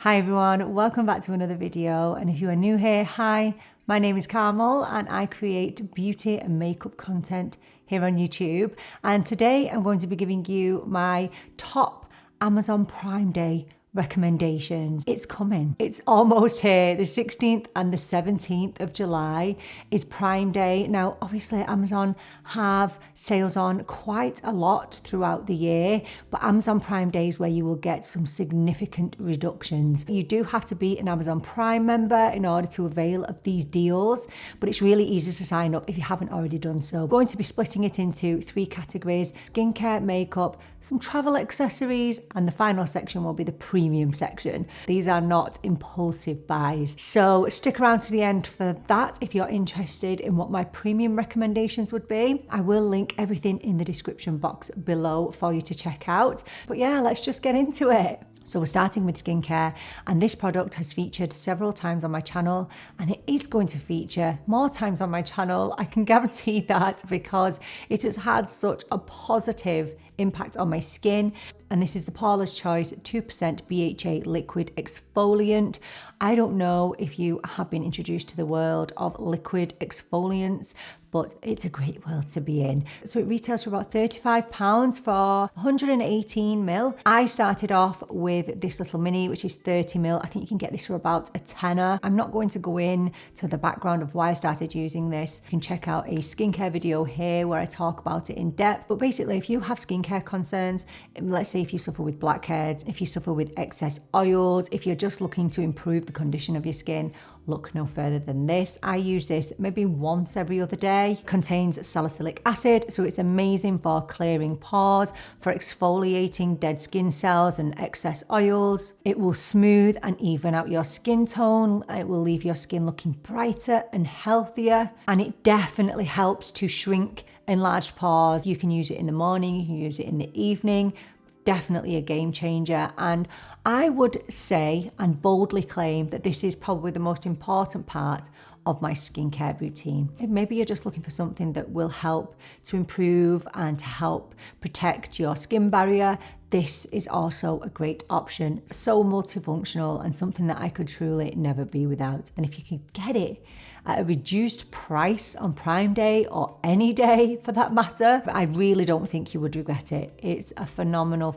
Hi everyone, welcome back to another video, and if you are new here, hi, my name is Carmel and I create beauty and makeup content here on YouTube, and today I'm going to be giving you my top Amazon Prime Day recommendations. It's coming. It's almost here. The 16th and the 17th of July is Prime Day. Now, obviously Amazon have sales on quite a lot throughout the year, but Amazon Prime Day is where you will get some significant reductions. You do have to be an Amazon Prime member in order to avail of these deals, but it's really easy to sign up if you haven't already done so. I'm going to be splitting it into 3 categories: skincare, makeup, some travel accessories, and the final section will be the premium section. These are not impulsive buys, so stick around to the end for that if you're interested in what my premium recommendations would be. I will link everything in the description box below for you to check out, but yeah, let's just get into it. So we're starting with skincare, and this product has featured several times on my channel, and it is going to feature more times on my channel. I can guarantee that, because it has had such a positive impact on my skin. And this is the Paula's Choice 2% BHA liquid exfoliant. I don't know if you have been introduced to the world of liquid exfoliants, but it's a great world to be in. So it retails for about £35 for 118ml. I started off with this little mini, which is 30ml. I think you can get this for about a tenner. I'm not going to go in to the background of why I started using this. You can check out a skincare video here where I talk about it in depth. But basically, if you have skincare concerns, let's say if you suffer with blackheads, if you suffer with excess oils, if you're just looking to improve the condition of your skin, look no further than this. I use this maybe once every other day. It contains salicylic acid, so it's amazing for clearing pores, for exfoliating dead skin cells and excess oils. It will smooth and even out your skin tone. It will leave your skin looking brighter and healthier, and it definitely helps to shrink enlarged pores. You can use it in the morning, you can use it in the evening. Definitely a game changer, and I would say and boldly claim that this is probably the most important part of my skincare routine. Maybe you're just looking for something that will help to improve and to help protect your skin barrier. This is also a great option, so multifunctional, and something that I could truly never be without. And if you can get it at a reduced price on Prime Day, or any day for that matter, I really don't think you would regret it. It's a phenomenal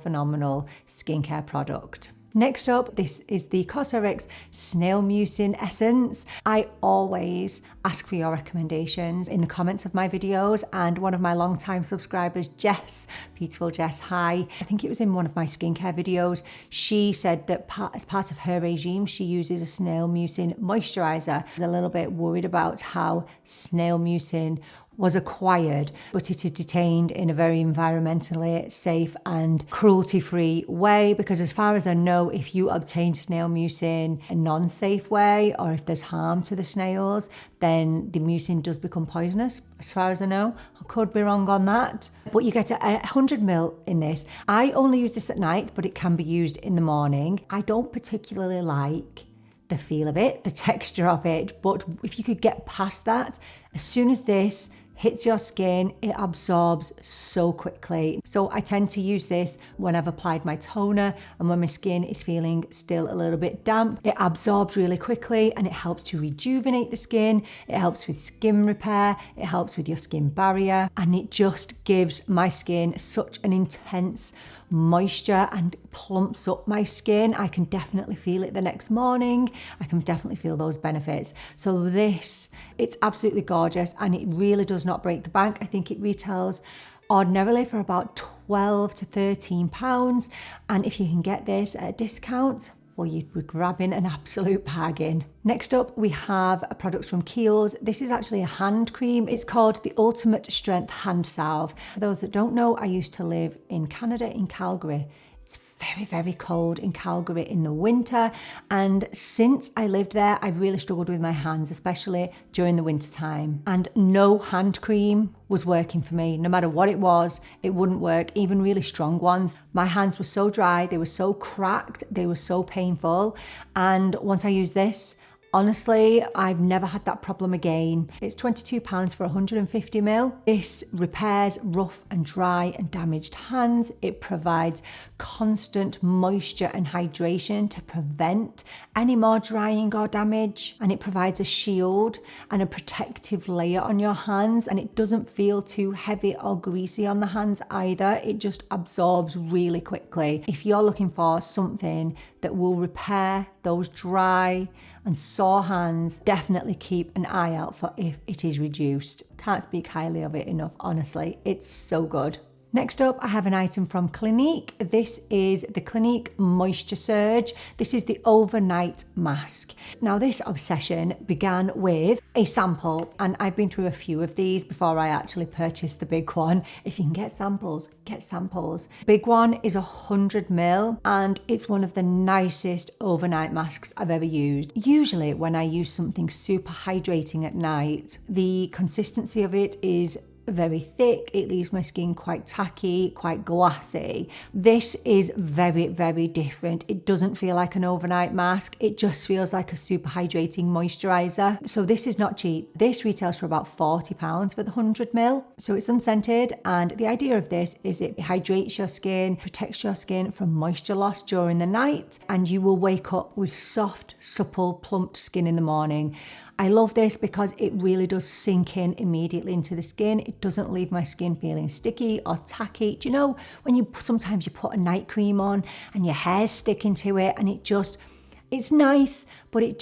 skincare product. Next up, this is the COSRX Snail Mucin Essence. I always ask for your recommendations in the comments of my videos, and one of my longtime subscribers, Jess, beautiful Jess, hi, I think it was in one of my skincare videos, she said that as part of her regime, she uses a Snail Mucin moisturizer. I was a little bit worried about how Snail Mucin was acquired, but it is detained in a very environmentally safe and cruelty-free way, because as far as I know, if you obtain snail mucin a non-safe way, or if there's harm to the snails, then the mucin does become poisonous, as far as I know. I could be wrong on that, but you get 100ml in this. I only use this at night, but it can be used in the morning. I don't particularly like the feel of it, the texture of it, but if you could get past that, as soon as this hits your skin, it absorbs so quickly. So I tend to use this when I've applied my toner and when my skin is feeling still a little bit damp. It absorbs really quickly, and it helps to rejuvenate the skin. It helps with skin repair. It helps with your skin barrier, and it just gives my skin such an intense moisture and plumps up my skin. I can definitely feel it the next morning. I can definitely feel those benefits. So this, it's absolutely gorgeous, and it really does not break the bank. I think it retails ordinarily for about £12 to £13, and if you can get this at a discount, well, you'd be grabbing an absolute bargain. Next up, we have a product from Kiehl's. This is actually a hand cream. It's called the Ultimate Strength Hand Salve. For those that don't know, I used to live in Canada, in Calgary. It's very cold in Calgary in the winter, and since I lived there, I've really struggled with my hands, especially during the winter time, and no hand cream was working for me. No matter what it was, it wouldn't work, even really strong ones. My hands were so dry, they were so cracked, they were so painful, and once I used this, Honestly, I've never had that problem again. It's £22 for 150ml. This repairs rough and dry and damaged hands. It provides constant moisture and hydration to prevent any more drying or damage. And it provides a shield and a protective layer on your hands, and it doesn't feel too heavy or greasy on the hands either. It just absorbs really quickly. If you're looking for something that will repair those dry and sore hands, definitely keep an eye out for if it is reduced. Can't speak highly of it enough, honestly. It's so good. Next up, I have an item from Clinique. This is the Clinique Moisture Surge. This is the overnight mask. Now, this obsession began with a sample, and I've been through a few of these before I actually purchased the big one. If you can get samples, get samples. Big one is 100ml, and it's one of the nicest overnight masks I've ever used. Usually when I use something super hydrating at night, the consistency of it is very thick. It leaves my skin quite tacky, quite glassy. This is very, very different. It doesn't feel like an overnight mask. It just feels like a super hydrating moisturizer. So this is not cheap. This retails for about £40 for the 100ml. So it's unscented, and the idea of this is it hydrates your skin, protects your skin from moisture loss during the night, and you will wake up with soft, supple, plumped skin in the morning. I love this because it really does sink in immediately into the skin. It doesn't leave my skin feeling sticky or tacky. Do you know when sometimes you put a night cream on and your hair's sticking to it, and it's nice, but it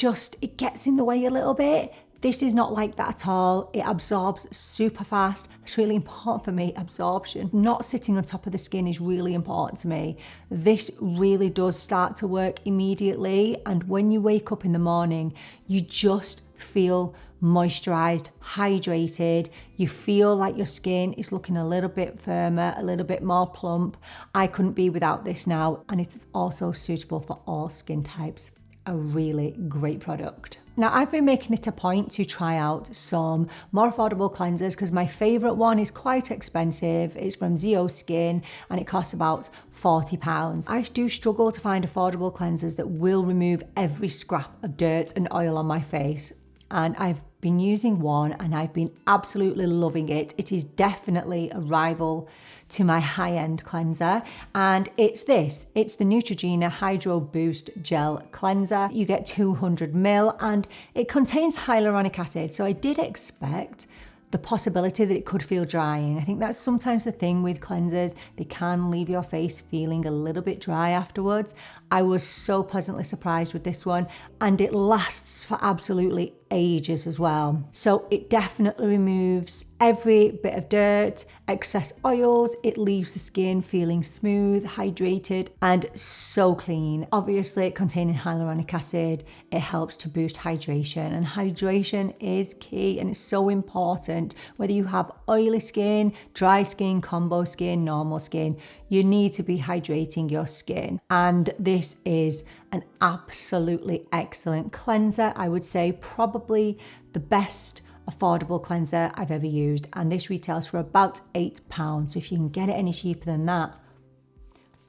gets in the way a little bit? This is not like that at all. It absorbs super fast. It's really important for me, absorption. Not sitting on top of the skin is really important to me. This really does start to work immediately, and when you wake up in the morning, you just feel moisturized, hydrated. You feel like your skin is looking a little bit firmer, a little bit more plump. I couldn't be without this now, and it is also suitable for all skin types. A really great product. Now, I've been making it a point to try out some more affordable cleansers because my favorite one is quite expensive. It's from ZO Skin and it costs about £40. I do struggle to find affordable cleansers that will remove every scrap of dirt and oil on my face. And I've been using one and I've been absolutely loving it. It is definitely a rival to my high-end cleanser, and it's this. It's the Neutrogena Hydro Boost Gel Cleanser. You get 200ml and it contains hyaluronic acid. So I did expect the possibility that it could feel drying. I think that's sometimes the thing with cleansers. They can leave your face feeling a little bit dry afterwards. I was so pleasantly surprised with this one, and it lasts for absolutely ages as well. So it definitely removes every bit of dirt, excess oils. It leaves the skin feeling smooth, hydrated, and so clean. Obviously, containing hyaluronic acid, it helps to boost hydration, and hydration is key, and it's so important. Whether you have oily skin, dry skin, combo skin, normal skin, you need to be hydrating your skin. And this is an absolutely excellent cleanser. I would say probably the best affordable cleanser I've ever used. And this retails for about £8. So if you can get it any cheaper than that,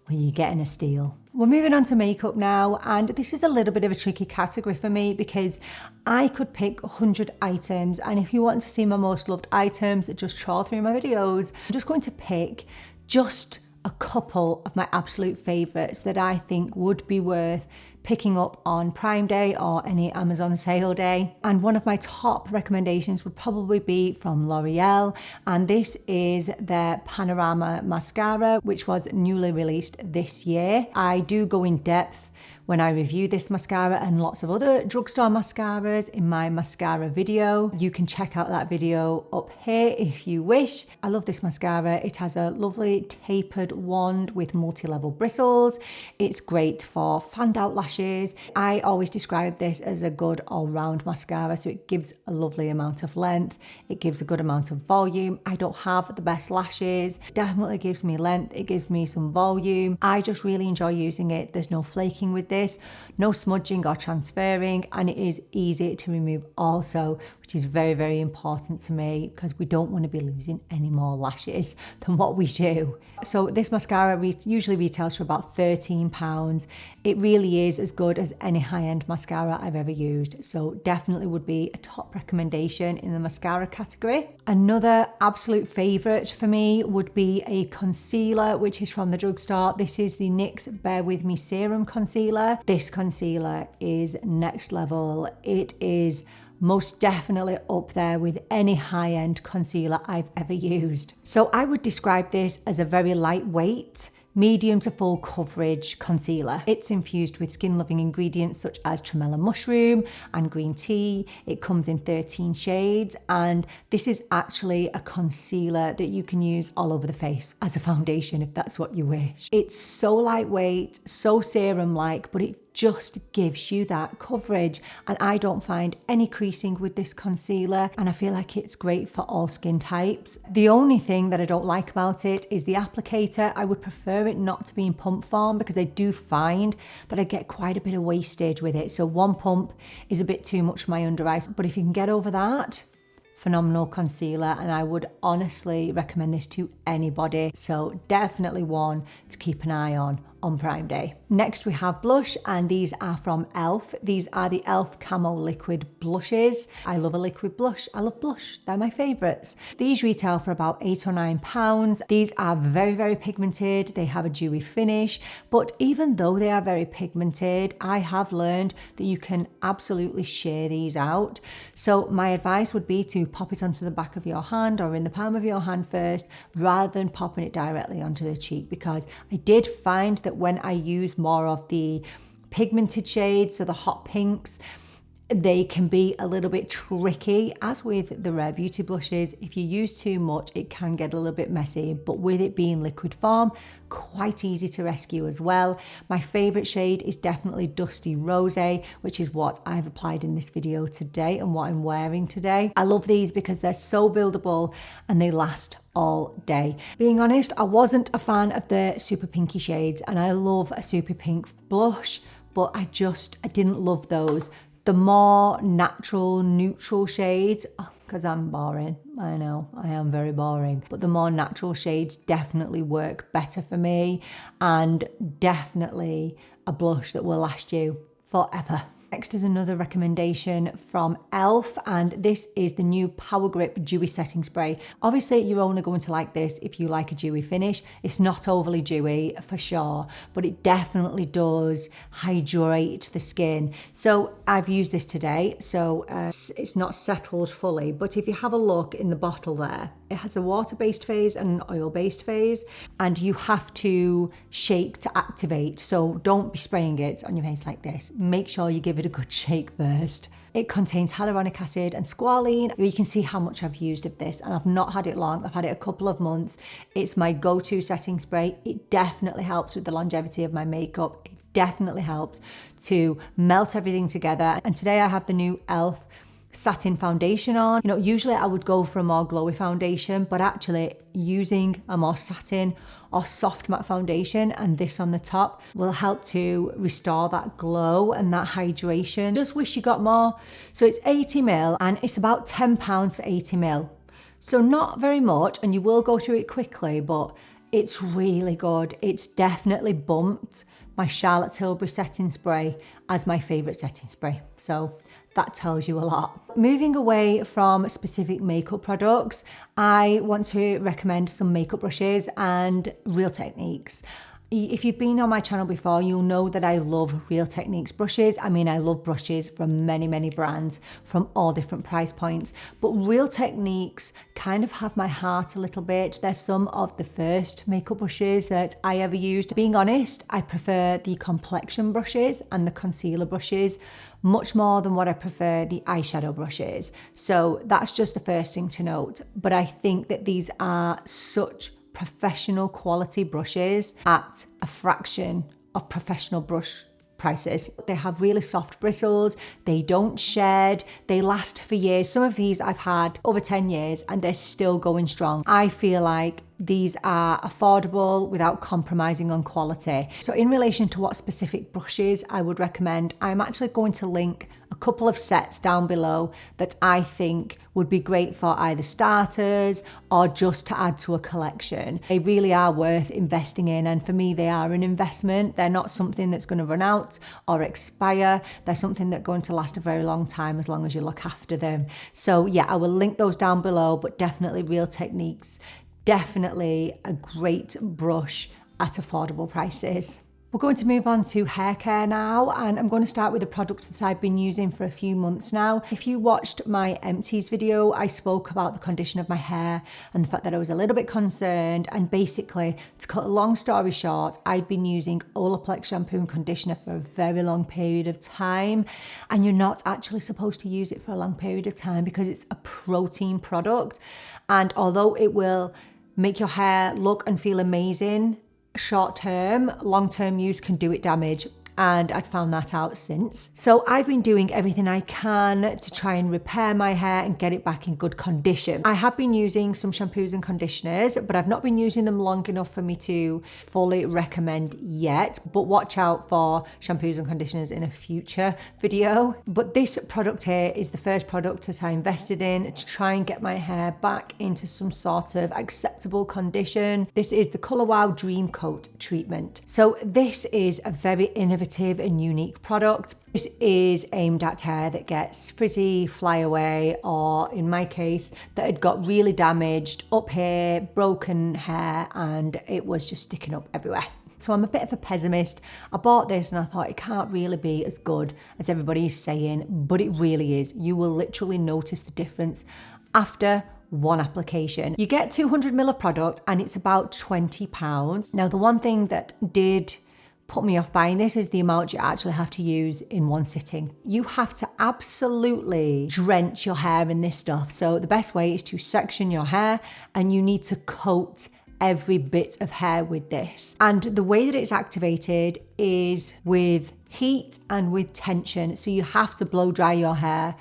well, you're getting a steal. We're moving on to makeup now, and this is a little bit of a tricky category for me because I could pick 100 items, and if you want to see my most loved items, just trawl through my videos. I'm just going to pick just a couple of my absolute favorites that I think would be worth picking up on Prime Day or any Amazon sale day. And one of my top recommendations would probably be from L'Oreal, and this is their Panorama mascara, which was newly released this year. I do go in depth when I review this mascara and lots of other drugstore mascaras in my mascara video. You can check out that video up here if you wish. I love this mascara. It has a lovely tapered wand with multi-level bristles. It's great for fanned out lashes. I always describe this as a good all-round mascara, so it gives a lovely amount of length. It gives a good amount of volume. I don't have the best lashes. It definitely gives me length. It gives me some volume. I just really enjoy using it. There's no flaking with this. this, no smudging or transferring, and it is easy to remove also, which is very, very important to me because we don't want to be losing any more lashes than what we do. So this mascara usually retails for about £13. It really is as good as any high-end mascara I've ever used. So definitely would be a top recommendation in the mascara category. Another absolute favourite for me would be a concealer, which is from the drugstore. This is the NYX Bear With Me Serum Concealer. This concealer is next level. It is most definitely up there with any high-end concealer I've ever used. So I would describe this as a very lightweight, medium to full coverage concealer. It's infused with skin-loving ingredients such as tremella mushroom and green tea. It comes in 13 shades, and this is actually a concealer that you can use all over the face as a foundation if that's what you wish. It's so lightweight, so serum-like, but it just gives you that coverage, and I don't find any creasing with this concealer, and I feel like it's great for all skin types. The only thing that I don't like about it is the applicator. I would prefer it not to be in pump form because I do find that I get quite a bit of wastage with it. So one pump is a bit too much for my under eyes, but if you can get over that, phenomenal concealer, and I would honestly recommend this to anybody. So definitely one to keep an eye on Prime Day. Next we have blush, and these are from e.l.f. These are the e.l.f. Camo Liquid Blushes. I love a liquid blush. I love blush. They're my favourites. These retail for about £8 or £9. These are very, very pigmented. They have a dewy finish, but even though they are very pigmented, I have learned that you can absolutely share these out. So my advice would be to pop it onto the back of your hand or in the palm of your hand first, rather than popping it directly onto the cheek, because I did find that when I use more of the pigmented shades, so the hot pinks, they can be a little bit tricky, as with the Rare Beauty blushes. If you use too much, it can get a little bit messy, but with it being liquid form, quite easy to rescue as well. My favorite shade is definitely Dusty Rosé, which is what I've applied in this video today and what I'm wearing today. I love these because they're so buildable and they last all day. Being honest, I wasn't a fan of the super pinky shades, and I love a super pink blush, but I didn't love those. The more natural, neutral shades, because I'm boring, I know, I am very boring, but the more natural shades definitely work better for me, and definitely a blush that will last you forever. Next is another recommendation from e.l.f. and this is the new Power Grip Dewy Setting Spray. Obviously, you're only going to like this if you like a dewy finish. It's not overly dewy for sure, but it definitely does hydrate the skin. So I've used this today, so it's not settled fully, but if you have a look in the bottle there, it has a water-based phase and an oil-based phase, and you have to shake to activate. So don't be spraying it on your face like this. Make sure you give it a good shake first. It contains hyaluronic acid and squalene. You can see how much I've used of this, and I've not had it long. I've had it a couple of months. It's my go-to setting spray. It definitely helps with the longevity of my makeup. It definitely helps to melt everything together. And today I have the new e.l.f. satin foundation on. You know, usually I would go for a more glowy foundation, but actually using a more satin or soft matte foundation and this on the top will help to restore that glow and that hydration. Just wish you got more. So it's 80ml and it's about £10 for 80ml. So not very much, and you will go through it quickly, but it's really good. It's definitely bumped my Charlotte Tilbury setting spray as my favourite setting spray. So that tells you a lot. Moving away from specific makeup products, I want to recommend some makeup brushes and Real Techniques. If you've been on my channel before, you'll know that I love Real Techniques brushes. I mean, I love brushes from many, many brands from all different price points, but Real Techniques kind of have my heart a little bit. They're some of the first makeup brushes that I ever used. Being honest, I prefer the complexion brushes and the concealer brushes much more than what I prefer the eyeshadow brushes. So that's just the first thing to note. But I think that these are such professional quality brushes at a fraction of professional brush prices. They have really soft bristles, they don't shed, they last for years. Some of these I've had over 10 years and they're still going strong. I feel like these are affordable without compromising on quality. So in relation to what specific brushes I would recommend, I'm actually going to link a couple of sets down below that I think would be great for either starters or just to add to a collection. They really are worth investing in, and for me they are an investment. They're not something that's going to run out or expire. They're something that's going to last a very long time as long as you look after them. So yeah, I will link those down below, but definitely Real Techniques. Definitely a great brush at affordable prices. We're going to move on to hair care now, and I'm going to start with a product that I've been using for a few months now. If you watched my empties video, I spoke about the condition of my hair and the fact that I was a little bit concerned, and basically, to cut a long story short, I'd been using Olaplex shampoo and conditioner for a very long period of time, and you're not actually supposed to use it for a long period of time because it's a protein product, and although it will make your hair look and feel amazing short term, long term use can do it damage. And I'd found that out since. So I've been doing everything I can to try and repair my hair and get it back in good condition. I have been using some shampoos and conditioners, but I've not been using them long enough for me to fully recommend yet. But watch out for shampoos and conditioners in a future video. But this product here is the first product that I invested in to try and get my hair back into some sort of acceptable condition. This is the Color Wow Dream Coat treatment. So this is a very innovative and unique product. This is aimed at hair that gets frizzy, fly away, or in my case, that had got really damaged up here, broken hair, and it was just sticking up everywhere. So I'm a bit of a pessimist. I bought this and I thought it can't really be as good as everybody's saying, but it really is. You will literally notice the difference after one application. You get 200 ml of product and it's about £20. Now, the one thing that did put me off buying this is the amount you actually have to use in one sitting. You have to absolutely drench your hair in this stuff. So the best way is to section your hair, and you need to coat every bit of hair with this. And the way that it's activated is with heat and with tension. So you have to blow dry your hair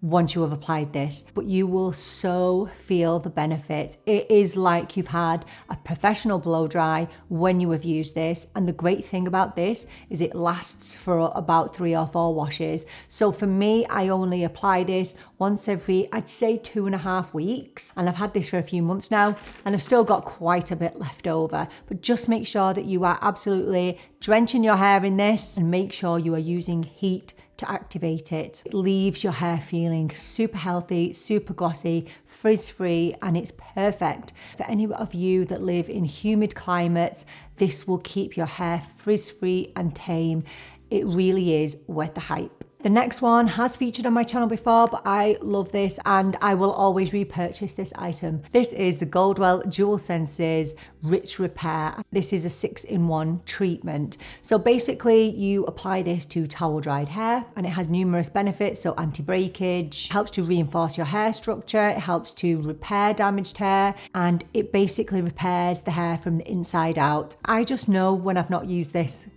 once you have applied this, but you will so feel the benefits. It is like you've had a professional blow dry when you have used this. And the great thing about this is it lasts for about 3 or 4 washes. So for me, I only apply this once every, I'd say 2.5 weeks. And I've had this for a few months now and I've still got quite a bit left over. But just make sure that you are absolutely drenching your hair in this, and make sure you are using heat to activate it. It leaves your hair feeling super healthy, super glossy, frizz-free, and it's perfect for any of you that live in humid climates. This will keep your hair frizz-free and tame. It really is worth the hype. The next one has featured on my channel before, but I love this and I will always repurchase this item. This is the Goldwell Dualsenses Rich Repair. This is a 6-in-1 treatment. So basically you apply this to towel dried hair and it has numerous benefits. So anti-breakage, helps to reinforce your hair structure, it helps to repair damaged hair, and it basically repairs the hair from the inside out. I just know when I've not used this,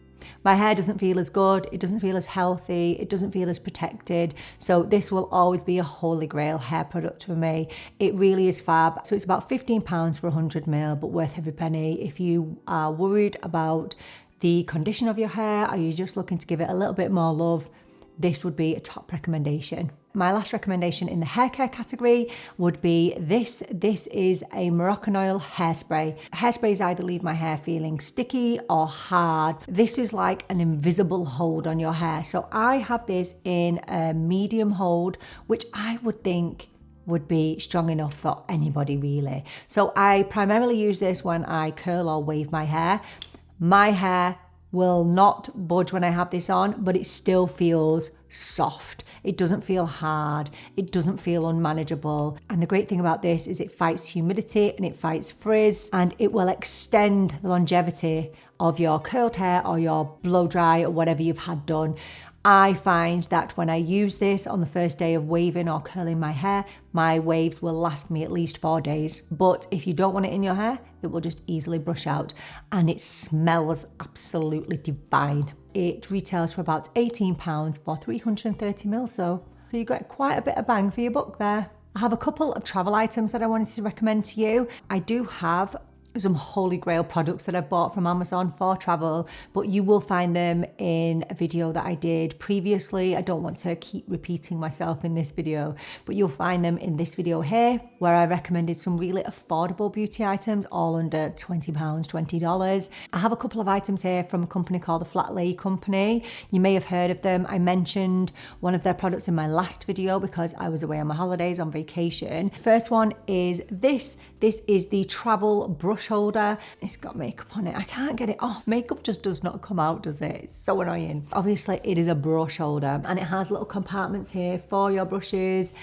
my hair doesn't feel as good, it doesn't feel as healthy, it doesn't feel as protected. So this will always be a holy grail hair product for me. It really is fab. So it's about £15 for 100 ml, but worth every penny. If you are worried about the condition of your hair, or you're just looking to give it a little bit more love, this would be a top recommendation. My last recommendation in the hair care category would be this. This is a Moroccanoil hairspray. Hairsprays either leave my hair feeling sticky or hard. This is like an invisible hold on your hair. So I have this in a medium hold, which I would think would be strong enough for anybody really. So I primarily use this when I curl or wave my hair. My hair will not budge when I have this on, but it still feels soft. It doesn't feel hard. It doesn't feel unmanageable. And the great thing about this is it fights humidity and it fights frizz, and it will extend the longevity of your curled hair or your blow dry or whatever you've had done. I find that when I use this on the first day of waving or curling my hair, my waves will last me at least 4 days. But if you don't want it in your hair, it will just easily brush out, and it smells absolutely divine. It retails for about £18 for 330 ml, so you get quite a bit of bang for your buck there. I have a couple of travel items that I wanted to recommend to you. I do have some holy grail products that I've bought from Amazon for travel, but you will find them in a video that I did previously. I don't want to keep repeating myself in this video, but you'll find them in this video here, where I recommended some really affordable beauty items, all under £20, $20. I have a couple of items here from a company called the Flat Lay Company. You may have heard of them. I mentioned one of their products in my last video because I was away on my holidays on vacation. First one is this. This is the travel brush holder. It's got makeup on it. I can't get it off. Makeup just does not come out, does it? It's so annoying. Obviously, it is a brush holder and it has little compartments here for your brushes.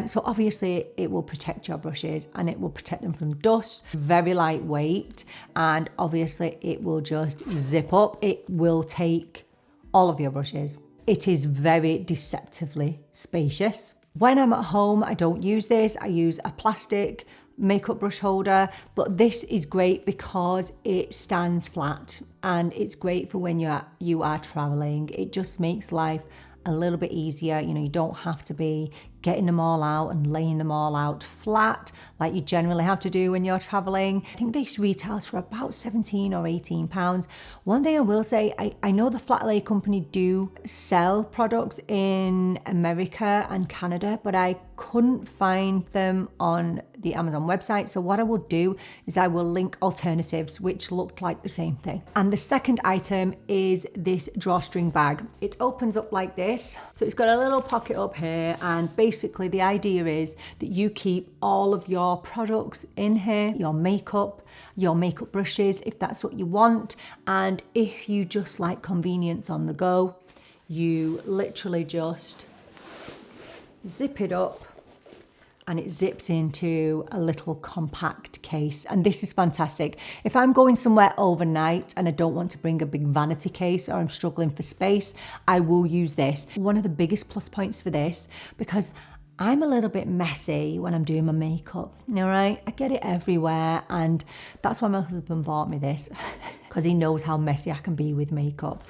So obviously, it will protect your brushes and it will protect them from dust. Very lightweight, and obviously, it will just zip up. It will take all of your brushes. It is very deceptively spacious. When I'm at home, I don't use this. I use a plastic makeup brush holder, but this is great because it stands flat, and it's great for when you are traveling. It just makes life a little bit easier. You know, you don't have to be getting them all out and laying them all out flat like you generally have to do when you're traveling. I think this retails for about 17 or 18 pounds. One thing I will say, I know the Flat Lay Company do sell products in America and Canada, but I couldn't find them on the Amazon website. So what I will do is I will link alternatives which looked like the same thing. And the second item is this drawstring bag. It opens up like this. So it's got a little pocket up here, and basically the idea is that you keep all of your products in here, your makeup brushes, if that's what you want. And if you just like convenience on the go, you literally just zip it up and it zips into a little compact case. And this is fantastic. If I'm going somewhere overnight and I don't want to bring a big vanity case, or I'm struggling for space, I will use this. One of the biggest plus points for this, because I'm a little bit messy when I'm doing my makeup, all right? I get it everywhere, and that's why my husband bought me this, because he knows how messy I can be with makeup.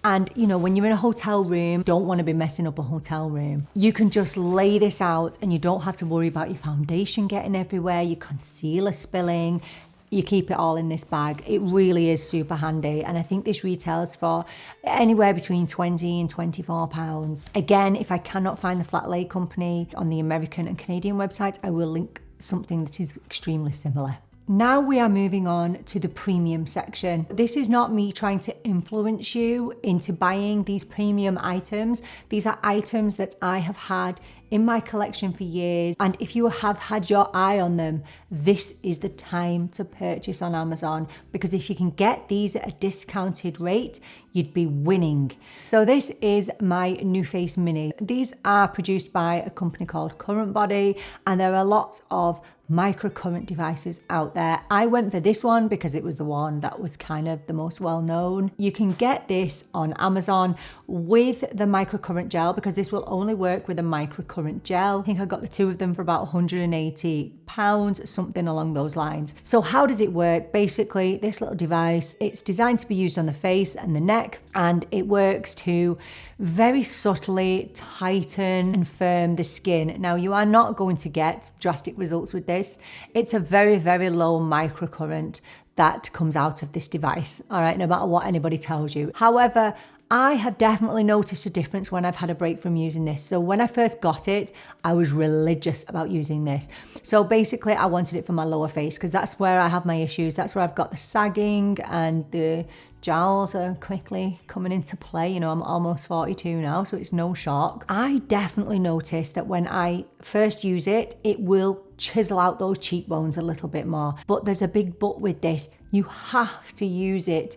And you know, when you're in a hotel room, don't want to be messing up a hotel room. You can just lay this out and you don't have to worry about your foundation getting everywhere, your concealer spilling. You keep it all in this bag. It really is super handy. And I think this retails for anywhere between 20 and 24 pounds. Again, if I cannot find the Flat Lay Company on the American and Canadian websites, I will link something that is extremely similar. Now we are moving on to the premium section. This is not me trying to influence you into buying these premium items. These are items that I have had in my collection for years, and if you have had your eye on them, this is the time to purchase on Amazon, because if you can get these at a discounted rate, you'd be winning. So this is my NuFACE Mini. These are produced by a company called Current Body, and there are lots of microcurrent devices out there. I went for this one because it was the one that was kind of the most well known. You can get this on Amazon with the microcurrent gel, because this will only work with a microcurrent gel. I think I got the two of them for about £180, something along those lines. So how does it work? Basically, this little device, it's designed to be used on the face and the neck, and it works to very subtly tighten and firm the skin. Now, you are not going to get drastic results with this. It's a very, very low microcurrent that comes out of this device, all right, no matter what anybody tells you. However, I have definitely noticed a difference when I've had a break from using this. So when I first got it, I was religious about using this. So basically, I wanted it for my lower face, because that's where I have my issues. That's where I've got the sagging, and the jowls are quickly coming into play. You know, I'm almost 42 now, so it's no shock. I definitely noticed that when I first use it, it will chisel out those cheekbones a little bit more. But there's a big but with this. You have to use it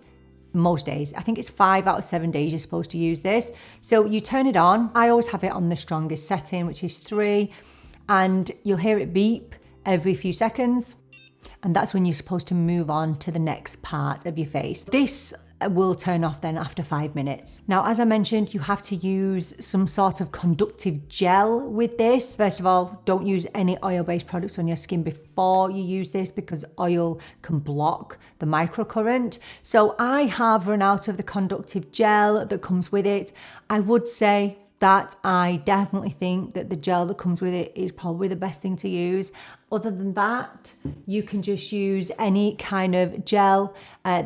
most days. I think it's 5 out of 7 days you're supposed to use this. So you turn it on. I always have it on the strongest setting, which is 3, and you'll hear it beep every few seconds. And that's when you're supposed to move on to the next part of your face. This will turn off then after 5 minutes. Now, as I mentioned, you have to use some sort of conductive gel with this. First of all, don't use any oil-based products on your skin before you use this because oil can block the microcurrent. So I have run out of the conductive gel that comes with it. I would say that I definitely think that the gel that comes with it is probably the best thing to use. Other than that, you can just use any kind of gel.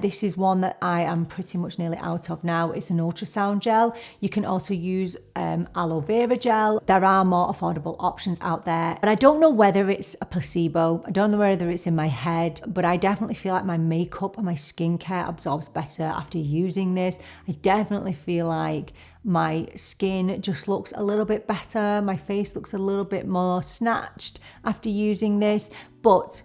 This is one that I am pretty much nearly out of now. It's an ultrasound gel. You can also use aloe vera gel. There are more affordable options out there, but I don't know whether it's a placebo. I don't know whether it's in my head, but I definitely feel like my makeup and my skincare absorbs better after using this. I definitely feel like my skin just looks a little bit better. My face looks a little bit more snatched after using this, but,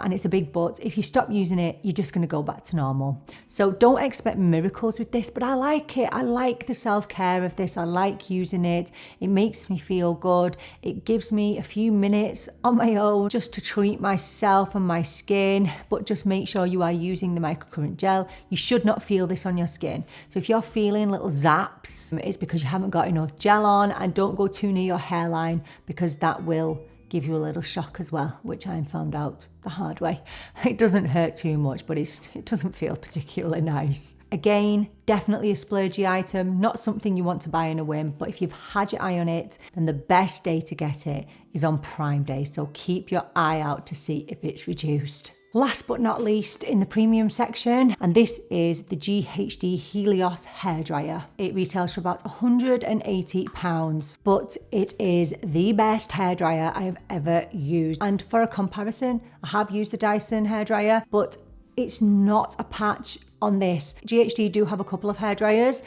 and it's a big but, if you stop using it, you're just going to go back to normal. So don't expect miracles with this, but I like it. I like the self-care of this. I like using it. It makes me feel good. It gives me a few minutes on my own just to treat myself and my skin, but just make sure you are using the microcurrent gel. You should not feel this on your skin. So if you're feeling little zaps, it's because you haven't got enough gel on, and don't go too near your hairline because that will give you a little shock as well, which I found out the hard way. It doesn't hurt too much, but it doesn't feel particularly nice. Again, definitely a splurgy item, not something you want to buy on a whim, but if you've had your eye on it, then the best day to get it is on Prime Day, so keep your eye out to see if it's reduced. Last but not least, in the premium section, and this is the GHD Helios hairdryer. It retails for about £180, but it is the best hairdryer I have ever used. And for a comparison, I have used the Dyson hairdryer, but it's not a patch on this. GHD do have a couple of hairdryers.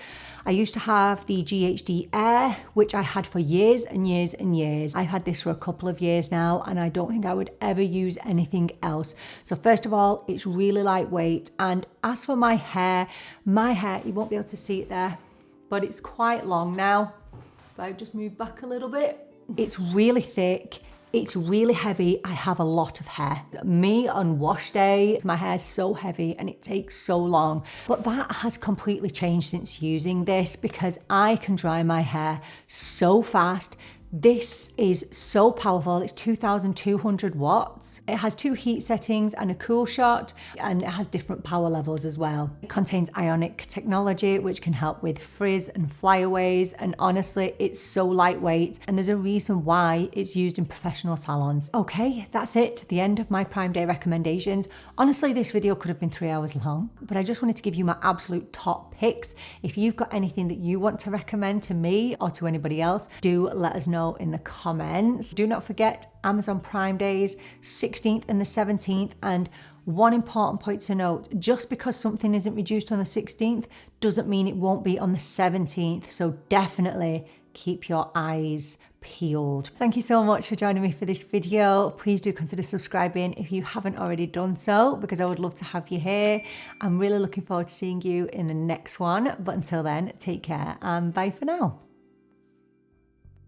I used to have the GHD Air, which I had for years and years and years. I've had this for a couple of years now, and I don't think I would ever use anything else. So first of all, it's really lightweight. And as for my hair, you won't be able to see it there, but it's quite long now. If I just move back a little bit, it's really thick. It's really heavy. I have a lot of hair. Me on wash day, my hair is so heavy and it takes so long. But that has completely changed since using this because I can dry my hair so fast. This is so powerful. It's 2,200 watts. It has 2 heat settings and a cool shot, and it has different power levels as well. It contains ionic technology, which can help with frizz and flyaways. And honestly, it's so lightweight, and there's a reason why it's used in professional salons. Okay, that's it. The end of my Prime Day recommendations. Honestly, this video could have been 3 hours long, but I just wanted to give you my absolute top picks. If you've got anything that you want to recommend to me or to anybody else, do let us know in the comments. Do not forget Amazon Prime Days, 16th and the 17th. And one important point to note, just because something isn't reduced on the 16th doesn't mean it won't be on the 17th. So definitely keep your eyes peeled. Thank you so much for joining me for this video. Please do consider subscribing if you haven't already done so, because I would love to have you here. I'm really looking forward to seeing you in the next one. But until then, take care and bye for now.